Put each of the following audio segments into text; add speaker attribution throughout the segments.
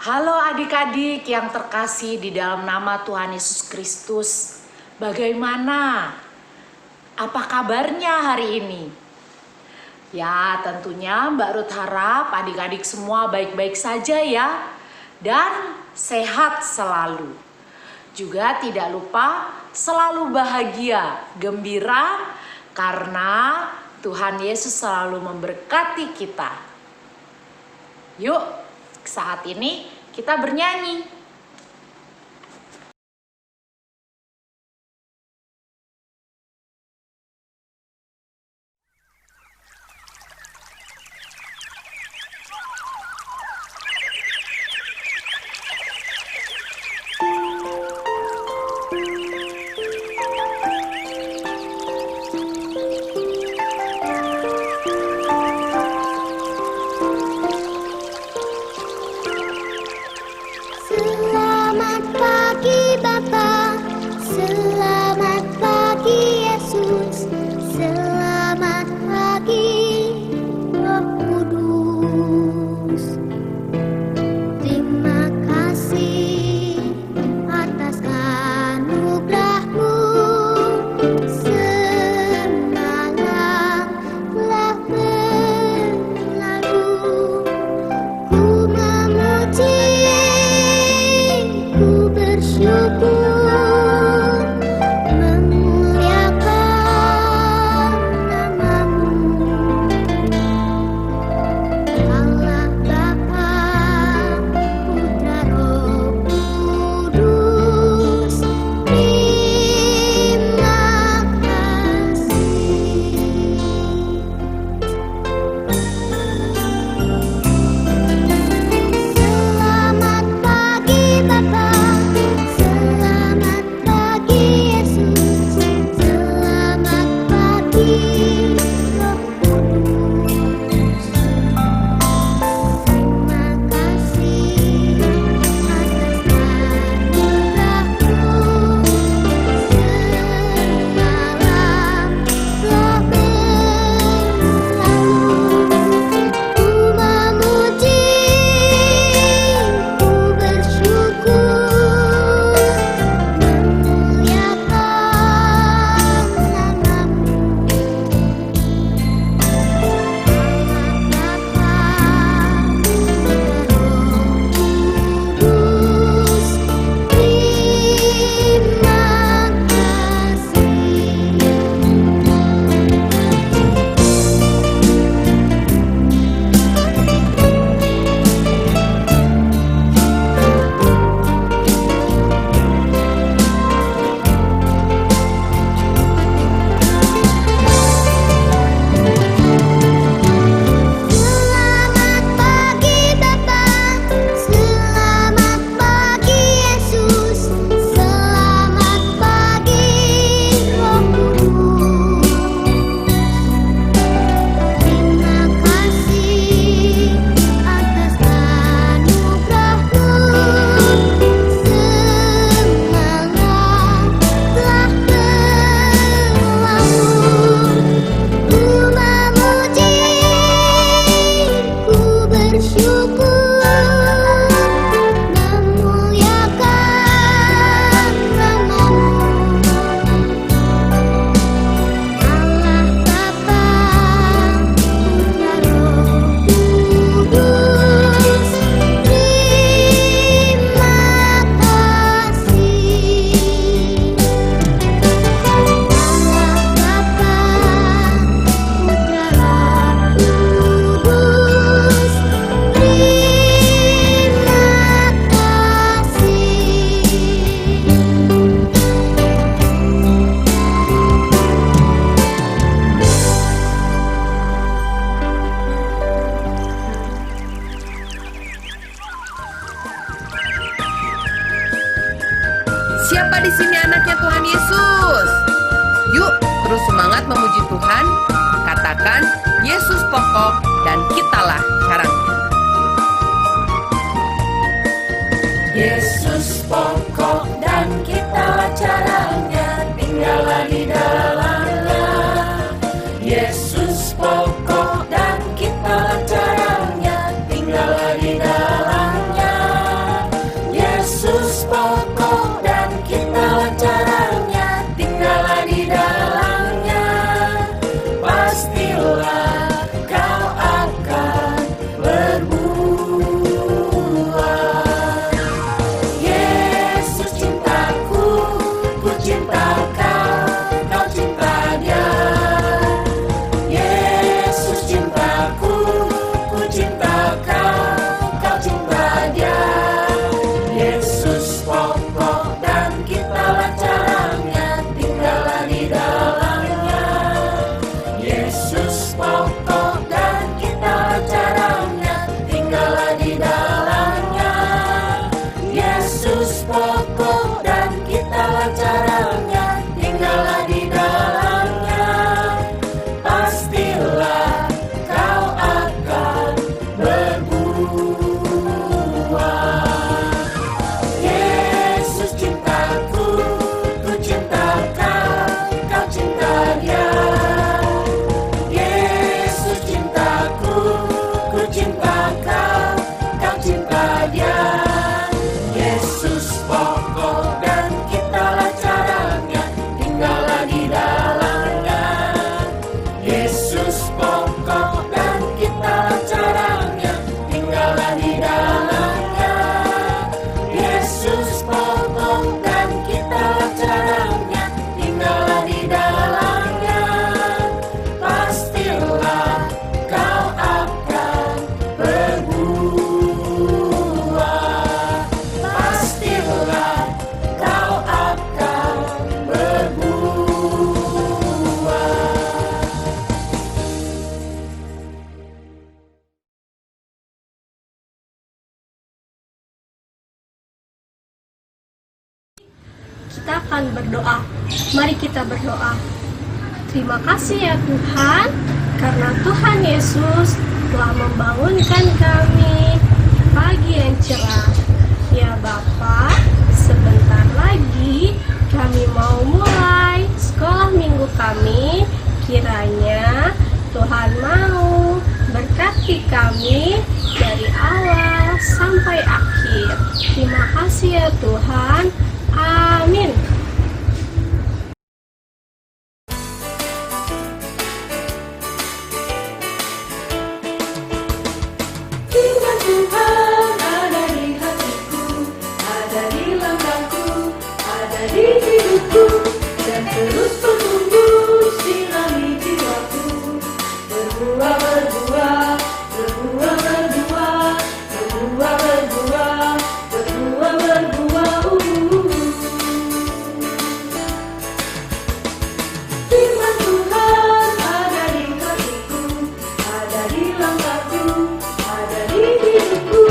Speaker 1: Halo adik-adik yang terkasih di dalam nama Tuhan Yesus Kristus. Bagaimana? Apa kabarnya hari ini? Ya, tentunya Mbak Ruth harap adik-adik semua baik-baik saja ya. Dan sehat selalu. Juga tidak lupa selalu bahagia, gembira karena Tuhan Yesus selalu memberkati kita. Yuk, saat ini kita bernyanyi.
Speaker 2: Selamat pagi Bapa, selamat pagi Yesus, selamat pagi Roh Kudus. Terima kasih atas anugerah-Mu, semalam telah berlalu. Ku memuji, ku bersyukur, memuliakan nama-Mu. Allah Bapa, Putra Roh Kudus, terima kasih. Selamat pagi Bapa, selamat pagi Yesus, selamat pagi Roh Kudus. Terima kasih atas anugerah-Mu, semalam telah berlalu. Ku memuji, ku bersyukur, memuliakan nama-Mu. Selamat pagi Bapa, selamat pagi Yesus, selamat pagi Roh Kudus. Terima kasih atas anugerah-Mu, semalam telah berlalu. Ku memuji, ku bersyukur, memuliakan nama-Mu. Allah Bapa, Putra Roh Kudus, terima kasih. Allah Bapa, Putra Roh Kudus,
Speaker 3: Siapa di sini anaknya Tuhan Yesus? Yuk, terus semangat memuji Tuhan. Katakan, Yesus pokok dan kitalah caranya.
Speaker 4: Yesus pokok dan kitalah caranya, tinggallah di dalamnya. Yesus pokok dan kitalah caranya, tinggallah di dalamnya.
Speaker 5: akan berdoa. Mari kita berdoa. Terima kasih ya Tuhan, karena Tuhan Yesus telah membangunkan kami pagi yang cerah. Ya Bapa, sebentar lagi kami mau mulai sekolah minggu kami. Kiranya Tuhan mau berkati kami dari awal sampai akhir. Terima kasih ya Tuhan. Amin.
Speaker 4: Firman Tuhan ada di hatiku, ada di langkahku, ada di hidupku, dan terus bertumbuh sinami jiwaku. Berbuah, berbuah, berbuah, berbuah, berbuah, berbuah, berbuah, berbuah. Firman Tuhan ada di hatiku, ada di langkahku, ada di hidupku,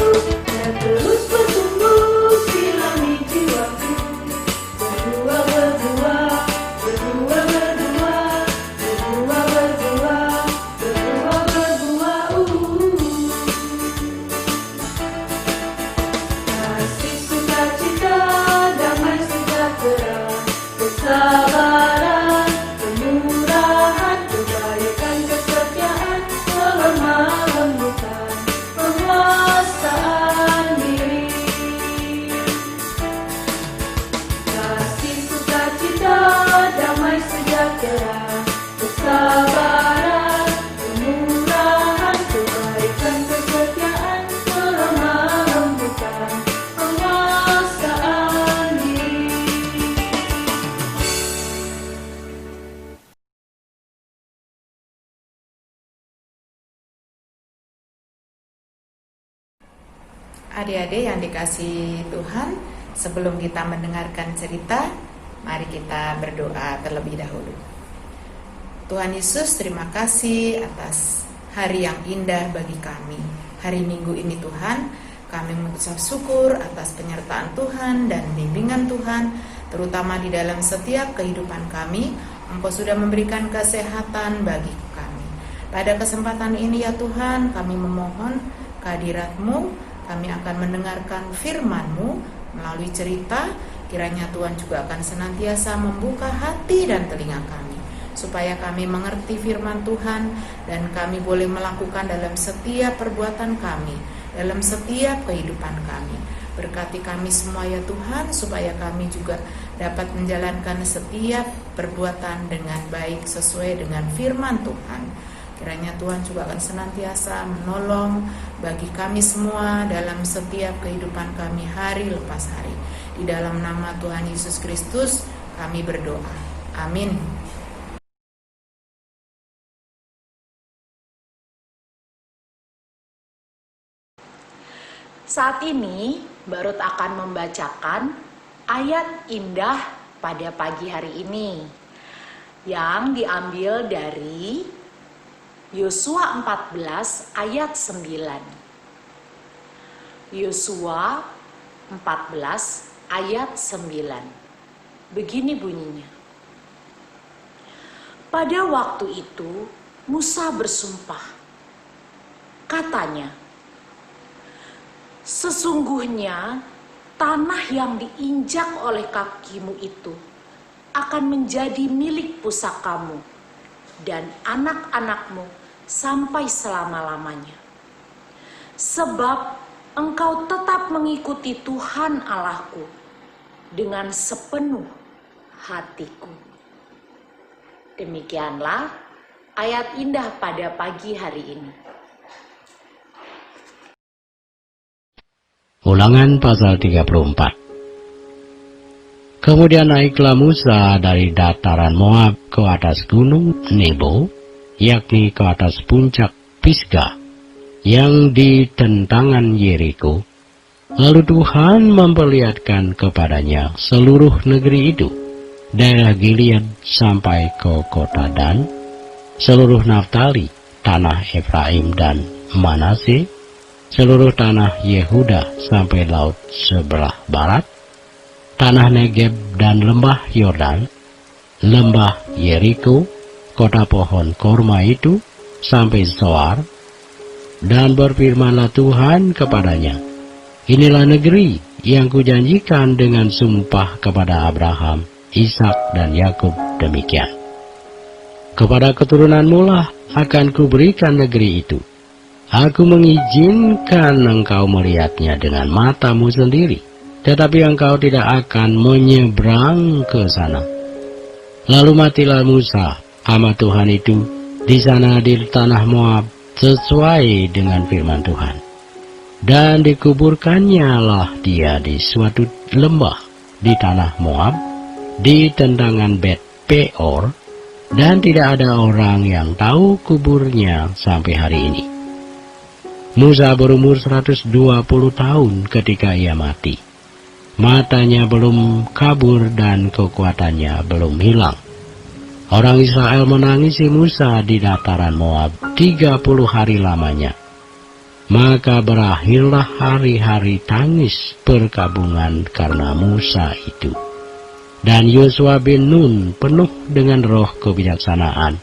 Speaker 4: dan terus bertumbuh silami jiwaku. Berbuah, berbuah, berbuah, berbuah, berbuah, berbuah, berbuah, berbuah. Kasih, sukacita, damai sejahtera, kesabaran, kemurahan, kebaikan, kesetiaan, kelemah lembutan, penguasaan diri. Kasih, sukacita, damai sejahtera, kesabaran, kemurahan, kebaikan, kesetiaan, kelemah lembutan, penguasaan diri.
Speaker 1: Adik-adik yang dikasihi Tuhan, sebelum kita mendengarkan cerita, mari kita berdoa terlebih dahulu. Tuhan Yesus, terima kasih atas hari yang indah bagi kami. Hari Minggu ini Tuhan, kami mengucap syukur atas penyertaan Tuhan dan bimbingan Tuhan, terutama di dalam setiap kehidupan kami. Engkau sudah memberikan kesehatan bagi kami. Pada kesempatan ini ya Tuhan, kami memohon kehadirat-Mu. Kami akan mendengarkan firman-Mu melalui cerita. Kiranya Tuhan juga akan senantiasa membuka hati dan telinga kami, supaya kami mengerti firman Tuhan dan kami boleh melakukan dalam setiap perbuatan kami, dalam setiap kehidupan kami. Berkati kami semua ya Tuhan, supaya kami juga dapat menjalankan setiap perbuatan dengan baik sesuai dengan firman Tuhan. Kiranya Tuhan juga akan senantiasa menolong bagi kami semua dalam setiap kehidupan kami hari lepas hari. Di dalam nama Tuhan Yesus Kristus kami berdoa. Amin. Saat ini Barut akan membacakan ayat indah pada pagi hari ini yang diambil dari Yosua 14 ayat 9. Yosua 14 ayat 9. Begini bunyinya. Pada waktu itu Musa bersumpah. Katanya, sesungguhnya tanah yang diinjak oleh kakimu itu akan menjadi milik pusakamu dan anak-anakmu sampai selama-lamanya. Sebab engkau tetap mengikuti Tuhan Allahku dengan sepenuh hatiku. Demikianlah ayat indah pada pagi hari ini.
Speaker 6: Ulangan pasal 34. Kemudian naiklah Musa dari dataran Moab ke atas gunung Nebo, yakni ke atas puncak Pisgah, yang di tentangan Yeriko. Lalu Tuhan memperlihatkan kepadanya seluruh negeri itu, daerah Gilead sampai ke kota Dan, seluruh Naftali, tanah Efraim dan Manase, seluruh tanah Yehuda sampai laut sebelah barat, tanah Negeb dan lembah Yordan, lembah Yeriko, kota pohon korma itu, sampai Zoar, dan berfirmanlah Tuhan kepadanya, inilah negeri yang kujanjikan dengan sumpah kepada Abraham, Ishak dan Yakub demikian. Kepada keturunanmu lah akan kuberikan negeri itu. Aku mengizinkan engkau melihatnya dengan matamu sendiri, tetapi engkau tidak akan menyeberang ke sana. Lalu matilah Musa, hamba Tuhan itu, di sana di tanah Moab, sesuai dengan firman Tuhan. Dan dikuburkannya lah dia di suatu lembah di tanah Moab, di tendangan Bet Peor, dan tidak ada orang yang tahu kuburnya sampai hari ini. Musa berumur 120 tahun ketika ia mati. Matanya belum kabur dan kekuatannya belum hilang. Orang Israel menangisi Musa di dataran Moab 30 hari lamanya. Maka berakhirlah hari-hari tangis perkabungan karena Musa itu. Dan Yosua bin Nun penuh dengan roh kebijaksanaan,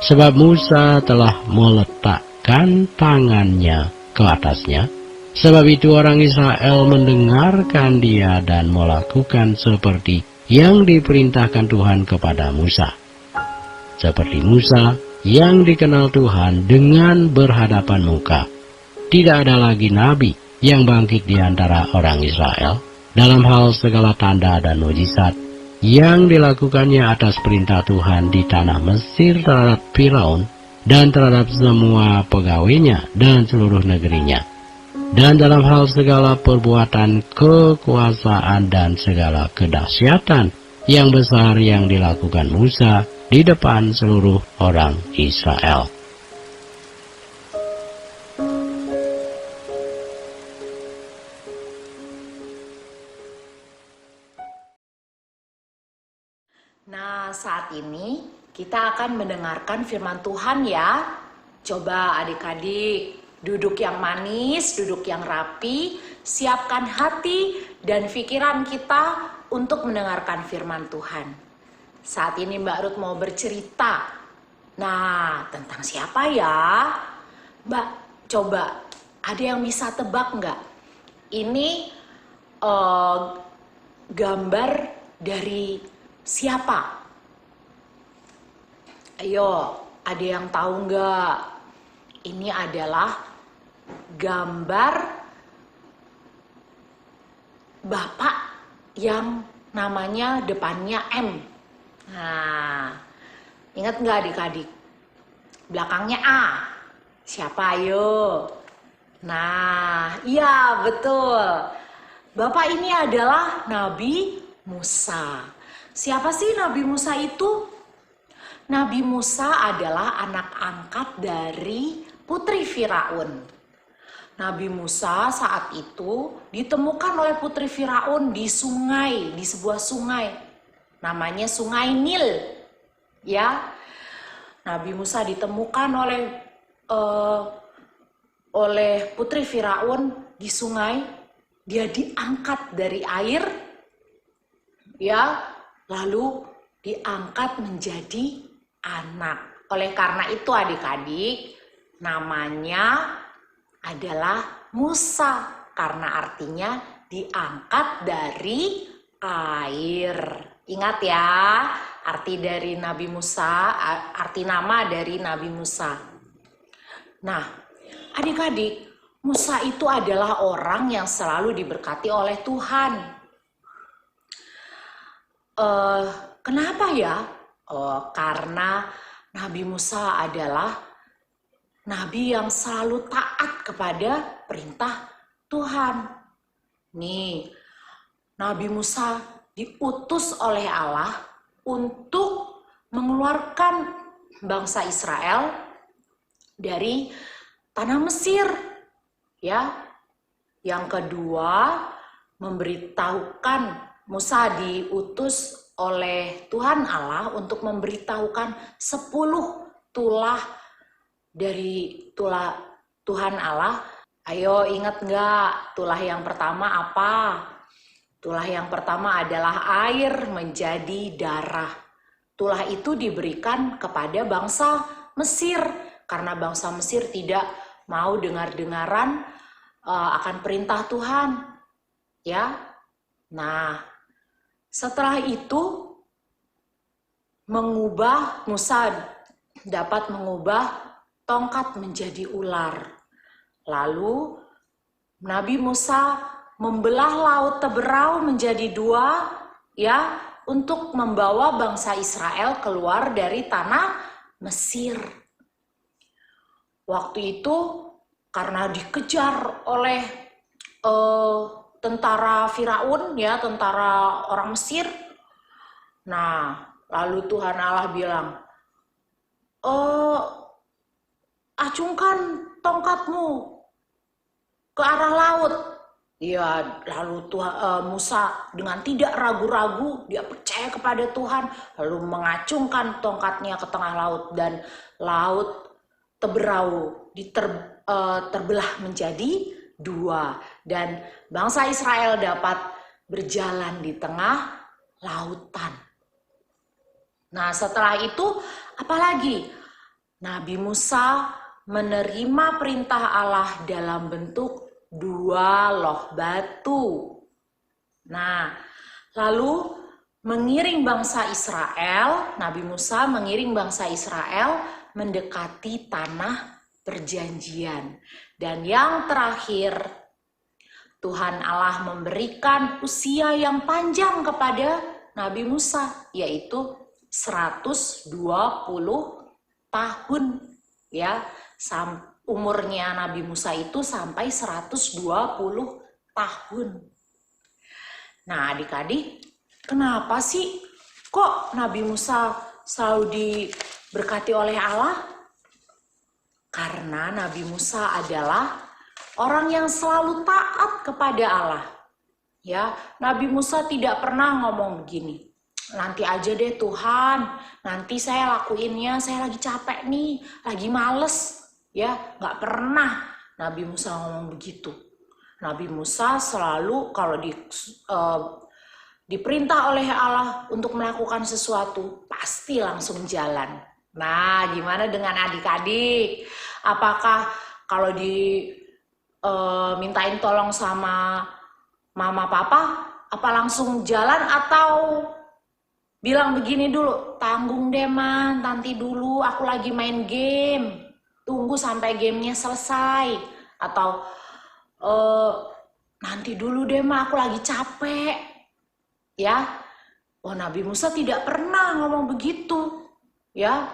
Speaker 6: sebab Musa telah meletakkan tangannya ke atasnya. Sebab itu orang Israel mendengarkan dia dan melakukan seperti yang diperintahkan Tuhan kepada Musa. Seperti Musa yang dikenal Tuhan dengan berhadapan muka. Tidak ada lagi nabi yang bangkit di antara orang Israel dalam hal segala tanda dan mujizat yang dilakukannya atas perintah Tuhan di tanah Mesir terhadap Firaun dan terhadap semua pegawainya dan seluruh negerinya, dan dalam hal segala perbuatan kekuasaan dan segala kedahsyatan yang besar yang dilakukan Musa di depan seluruh orang Israel.
Speaker 7: Nah, saat ini kita akan mendengarkan firman Tuhan ya. Coba adik-adik, duduk yang manis, duduk yang rapi, siapkan hati dan pikiran kita untuk mendengarkan firman Tuhan. Saat ini Mbak Ruth mau bercerita. Nah, tentang siapa ya? Mbak, coba ada yang bisa tebak nggak? Ini gambar dari siapa? Ayo, ada yang tahu nggak? Ini adalah gambar bapak yang namanya depannya M. Nah, ingat nggak adik-adik? Belakangnya A. Siapa ayo? Nah, iya betul. Bapak ini adalah Nabi Musa. Siapa sih Nabi Musa itu? Nabi Musa adalah anak angkat dari putri Firaun. Nabi Musa saat itu ditemukan oleh putri Firaun di sungai, di sebuah sungai. Namanya Sungai Nil. Ya. Nabi Musa ditemukan oleh putri Firaun di sungai. Dia diangkat dari air. Ya, lalu diangkat menjadi anak. Oleh karena itu adik-adik, namanya adalah Musa karena artinya diangkat dari air. Ingat ya, arti dari Nabi Musa, arti nama dari Nabi Musa. Nah, adik-adik, Musa itu adalah orang yang selalu diberkati oleh Tuhan. Kenapa ya? Karena Nabi Musa adalah nabi yang selalu taat kepada perintah Tuhan. Nih, Nabi Musa diutus oleh Allah untuk mengeluarkan bangsa Israel dari tanah Mesir. Ya. Yang kedua, memberitahukan, Musa diutus oleh Tuhan Allah untuk memberitahukan 10 tulah dari tulah Tuhan Allah. Ayo ingat nggak tulah yang pertama apa? Tulah yang pertama adalah air menjadi darah. Tulah itu diberikan kepada bangsa Mesir karena bangsa Mesir tidak mau dengar-dengaran akan perintah Tuhan. Ya. Nah, setelah itu Musa dapat mengubah tongkat menjadi ular. Lalu Nabi Musa membelah laut Teberau menjadi dua, ya, untuk membawa bangsa Israel keluar dari tanah Mesir. Waktu itu karena dikejar oleh tentara Firaun, ya, tentara orang Mesir. Nah, lalu Tuhan Allah bilang, acungkan tongkatmu ke arah laut. Ya, lalu Musa dengan tidak ragu-ragu, dia percaya kepada Tuhan, lalu mengacungkan tongkatnya ke tengah laut, dan laut Teberau terbelah menjadi dua, dan bangsa Israel dapat berjalan di tengah lautan. Nah, setelah itu apalagi? Nabi Musa menerima perintah Allah dalam bentuk 2 loh batu. Nah, lalu mengiring bangsa Israel, Nabi Musa mengiring bangsa Israel mendekati tanah perjanjian. Dan yang terakhir, Tuhan Allah memberikan usia yang panjang kepada Nabi Musa, yaitu 120 tahun, ya. Umurnya Nabi Musa itu sampai 120 tahun. Nah, adik-adik, kenapa sih kok Nabi Musa selalu diberkati oleh Allah? Karena Nabi Musa adalah orang yang selalu taat kepada Allah. Ya, Nabi Musa tidak pernah ngomong begini, nanti aja deh Tuhan, nanti saya lakuinnya, saya lagi capek nih, lagi males. Ya, nggak pernah Nabi Musa ngomong begitu. Nabi Musa selalu kalau diperintah oleh Allah untuk melakukan sesuatu, pasti langsung jalan. Nah, gimana dengan adik-adik? Apakah kalau mintain tolong sama mama papa, apa langsung jalan atau bilang begini dulu, tanggung deh man, nanti dulu aku lagi main game. Tunggu sampai gamenya selesai, atau nanti dulu deh ma, aku lagi capek, ya. Oh, Nabi Musa tidak pernah ngomong begitu, ya.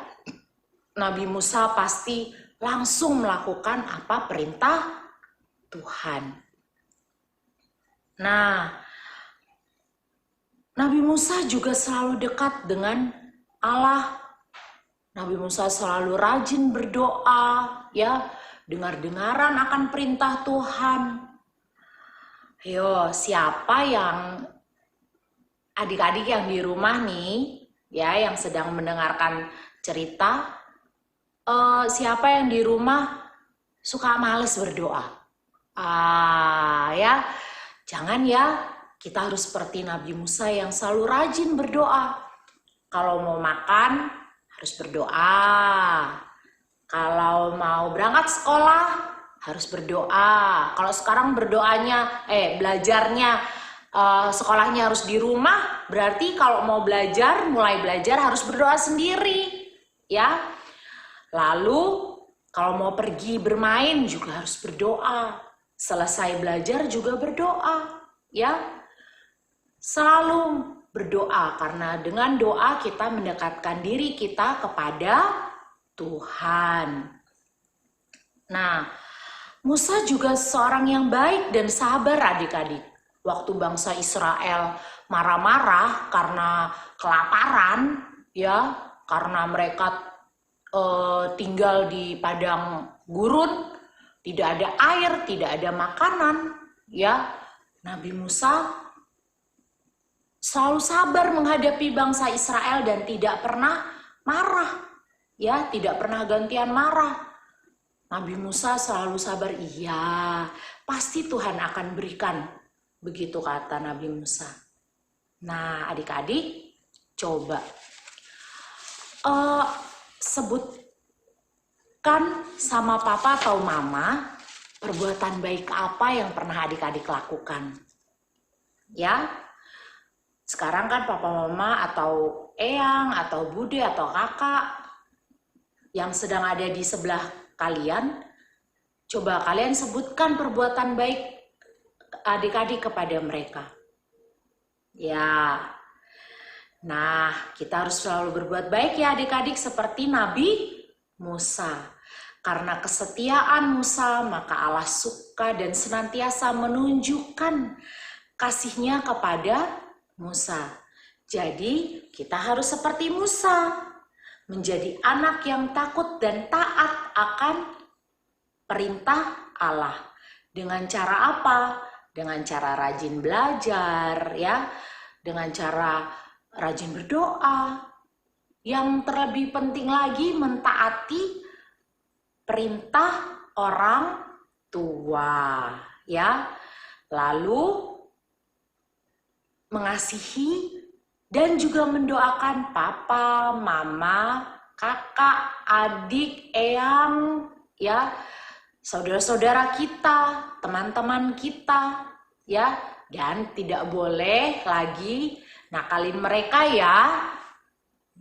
Speaker 7: Nabi Musa pasti langsung melakukan apa perintah Tuhan. Nah, Nabi Musa juga selalu dekat dengan Allah. Nabi Musa selalu rajin berdoa, ya, dengar-dengaran akan perintah Tuhan. Ayo, siapa yang adik-adik yang di rumah nih, ya, yang sedang mendengarkan cerita, siapa yang di rumah suka males berdoa? Ya, jangan ya, kita harus seperti Nabi Musa yang selalu rajin berdoa. Kalau mau makan, harus berdoa. Kalau mau berangkat sekolah, harus berdoa. Kalau sekarang belajarnya, sekolahnya harus di rumah, berarti kalau mau mulai belajar harus berdoa sendiri, ya. Lalu kalau mau pergi bermain juga harus berdoa. Selesai belajar juga berdoa, ya. Selalu berdoa, karena dengan doa kita mendekatkan diri kita kepada Tuhan. Nah, Musa juga seorang yang baik dan sabar adik-adik. Waktu bangsa Israel marah-marah karena kelaparan, ya, karena mereka tinggal di padang gurun, tidak ada air, tidak ada makanan, ya. Nabi Musa selalu sabar menghadapi bangsa Israel dan tidak pernah marah, ya, tidak pernah gantian marah. Nabi Musa selalu sabar, iya, pasti Tuhan akan berikan Begitu kata Nabi Musa. Nah, adik-adik, coba sebutkan sama papa atau mama perbuatan baik apa yang pernah adik-adik lakukan. Ya, sekarang kan papa mama atau eyang atau bude atau kakak yang sedang ada di sebelah kalian, coba kalian sebutkan perbuatan baik adik-adik kepada mereka. Ya, nah kita harus selalu berbuat baik ya adik-adik seperti Nabi Musa. Karena kesetiaan Musa, maka Allah suka dan senantiasa menunjukkan kasihnya kepada Musa. Jadi kita harus seperti Musa, menjadi anak yang takut dan taat akan perintah Allah. Dengan cara apa? Dengan cara rajin belajar, ya, dengan cara rajin berdoa. Yang terlebih penting lagi mentaati perintah orang tua, ya. Lalu mengasihi dan juga mendoakan papa, mama, kakak, adik, eyang, ya, saudara-saudara kita, teman-teman kita, ya, dan tidak boleh lagi nakalin mereka ya.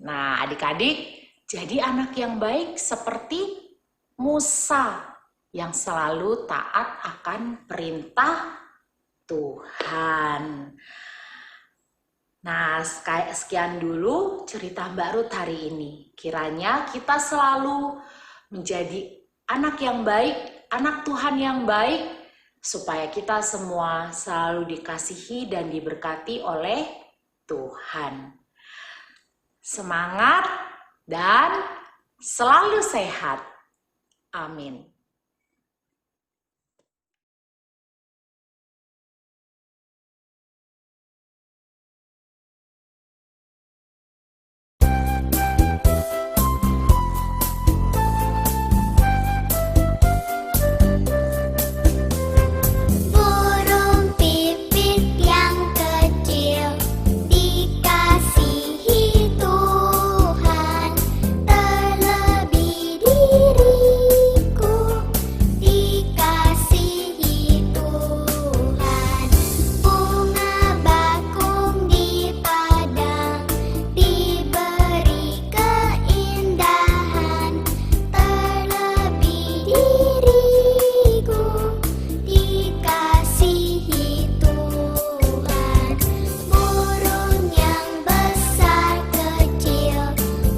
Speaker 7: Nah, adik-adik, jadi anak yang baik seperti Musa yang selalu taat akan perintah Tuhan. Nah, sekian dulu cerita Mbak Ruth hari ini. Kiranya kita selalu menjadi anak yang baik, anak Tuhan yang baik, supaya kita semua selalu dikasihi dan diberkati oleh Tuhan. Semangat dan selalu sehat. Amin.
Speaker 2: Burung pipit yang kecil dikasihi Tuhan, terlebih diriku dikasihi Tuhan. Bunga bakung di padang diberi keindahan, terlebih diriku dikasihi Tuhan. Burung yang besar kecil,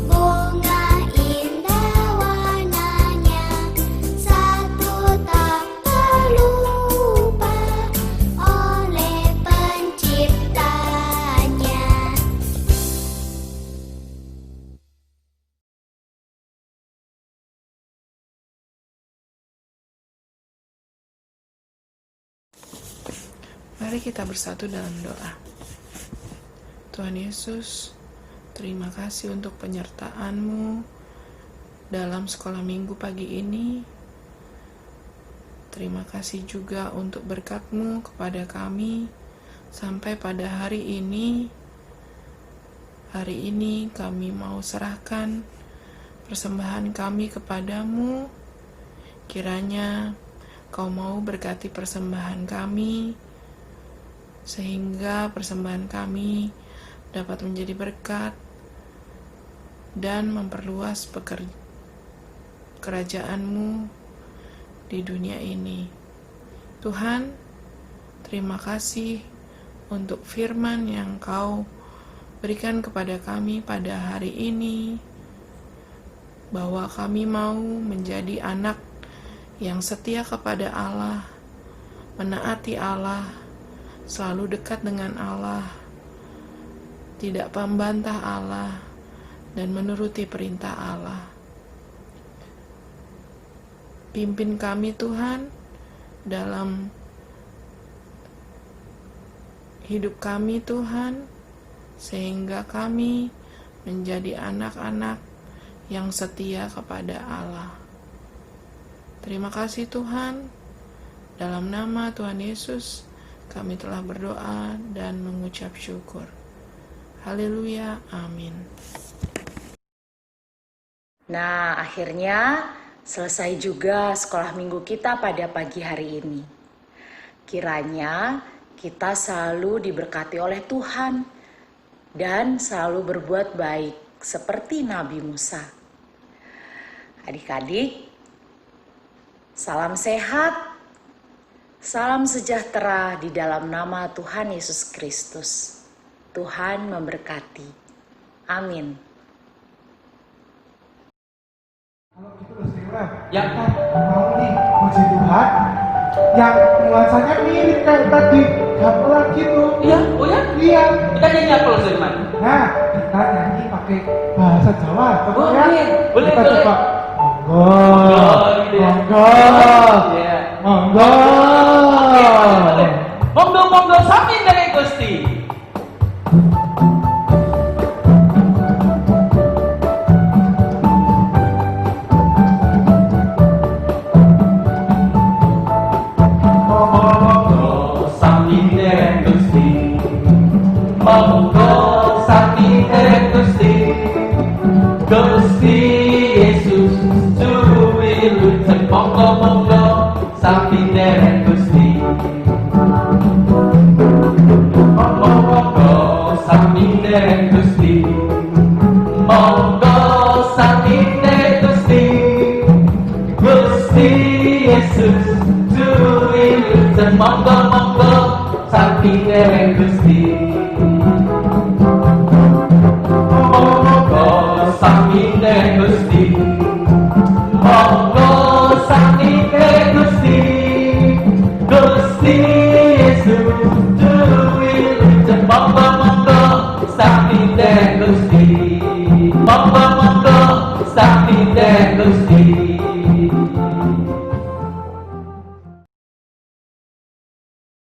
Speaker 2: bunga indah warnanya, satu tak terlupa oleh penciptanya.
Speaker 1: Mari kita bersatu dalam doa. Tuhan Yesus, terima kasih untuk penyertaan-Mu dalam sekolah minggu pagi ini. Terima kasih juga untuk berkat-Mu kepada kami sampai pada hari ini. Hari ini kami mau serahkan persembahan kami kepadamu. Kiranya Kau mau berkati persembahan kami, sehingga persembahan kami dapat menjadi berkat dan memperluas kerajaan-Mu di dunia ini. Tuhan, terima kasih untuk firman yang Kau berikan kepada kami pada hari ini, bahwa kami mau menjadi anak yang setia kepada Allah, menaati Allah, selalu dekat dengan Allah, tidak membantah Allah, dan menuruti perintah Allah. Pimpin kami Tuhan dalam hidup kami Tuhan, sehingga kami menjadi anak-anak yang setia kepada Allah. Terima kasih Tuhan, dalam nama Tuhan Yesus Kami telah berdoa dan mengucap syukur. Haleluya, amin.
Speaker 7: Nah, akhirnya selesai juga sekolah minggu kita pada pagi hari ini. Kiranya kita selalu diberkati oleh Tuhan dan selalu berbuat baik seperti Nabi Musa. Adik-adik, salam sehat, salam sejahtera di dalam nama Tuhan Yesus Kristus. Tuhan memberkati. Amin.
Speaker 8: Kalau gitu loh Sila, ya kan mau nih puji Tuhan yang nuansanya mirip kayak tadi gamelan gitu.
Speaker 9: Iya, oh ya?
Speaker 8: Iya.
Speaker 9: Kita nyanyi apa loh Firman?
Speaker 8: Nah, kita nyanyi pakai bahasa Jawa.
Speaker 9: Boleh, boleh,
Speaker 8: kita
Speaker 9: boleh.
Speaker 8: coba. Monggo,
Speaker 9: gitu ya.
Speaker 8: monggo,
Speaker 9: Iya.
Speaker 8: monggo.
Speaker 9: Boleh. Monggo, monggo sami dari Gusti. Monggo sami dari Gusti. Monggo sami dari Gusti. Gusti Yesus juru wilujeng. Monggo, monggo sami dari Gusti. Monggo sami dari Gusti. Monggo sami dari Gusti. Gusti Yesus juru wilujeng. Monggo, monggo sami dari Gusti. Monggo sami dari Gusti. Monggo sami dari Gusti. Gusti Yesus juru wilujeng. Monggo, monggo sami dari Gusti. Monggo, monggo sami dari